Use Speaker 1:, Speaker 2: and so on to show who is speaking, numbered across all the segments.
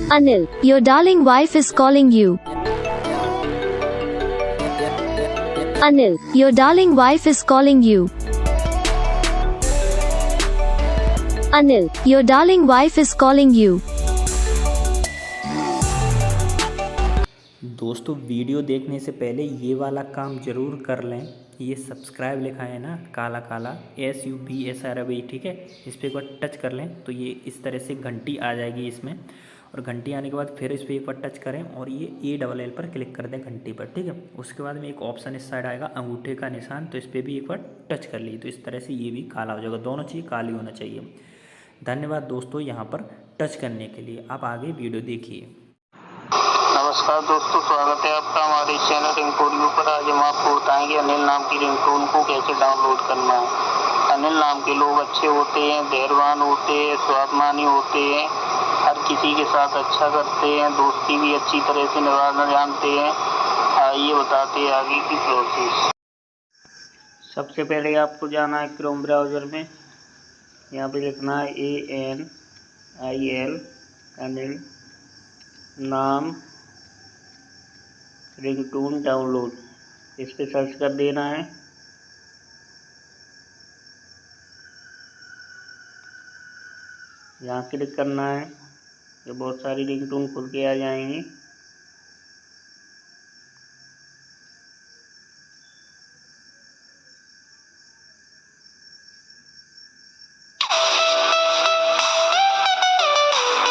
Speaker 1: Anil, your darling wife is calling you. Anil, your darling wife is calling you. Anil, your darling wife is calling you.
Speaker 2: दोस्तों video देखने से पहले ये वाला काम ज़रूर कर लें। ये सब्सक्राइब लिखा है ना काला काला SUBSRAB, ठीक है, इस पर एक बार टच कर लें तो ये इस तरह से घंटी आ जाएगी इसमें। और घंटी आने के बाद फिर इस पर एक बार टच करें और ये ALL पर क्लिक कर दें घंटी पर, ठीक है। उसके बाद में एक ऑप्शन इस साइड आएगा अंगूठे का निशान, तो इस पर भी एक बार टच कर ली तो इस तरह से ये भी काला हो जाएगा। दोनों चीज़ काली होना चाहिए। धन्यवाद दोस्तों यहाँ पर टच करने के लिए। आप आगे वीडियो देखिए।
Speaker 3: नमस्कार दोस्तों, स्वागत है आपका हमारे चैनल रिंगटोन पर। आज हम आपको बताएंगे अनिल नाम की रिंगटोन को कैसे डाउनलोड करना है। अनिल नाम के लोग अच्छे होते हैं, धैर्यवान होते हैं, स्वाभिमानी होते हैं, हर किसी के साथ अच्छा करते हैं, दोस्ती भी अच्छी तरह से निभाना जानते हैं। आइए बताते हैं आगे की प्रोसेस। सबसे पहले आपको जाना है क्रोम ब्राउज़र में। यहाँ पे लिखना है ANIL अनिल नाम रिंगटोन डाउनलोड, इस पे सर्च कर देना है। यहाँ क्लिक करना है तो बहुत सारी रिंगटोन खुल के आ जाएंगी।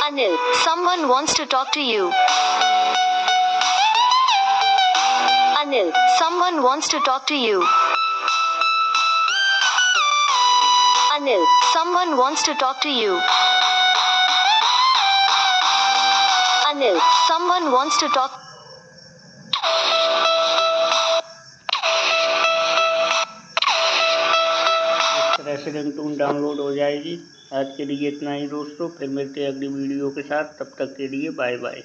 Speaker 1: Anil, someone wants to talk to you. Anil, someone wants to talk to you. Anil, someone wants to talk to you. Anil, someone wants to talk.
Speaker 3: इस तरह से रिंगटोन डाउनलोड हो जाएगी। आज के लिए इतना ही दोस्तों, फिर मिलते हैं अगली वीडियो के साथ। तब तक के लिए बाय बाय।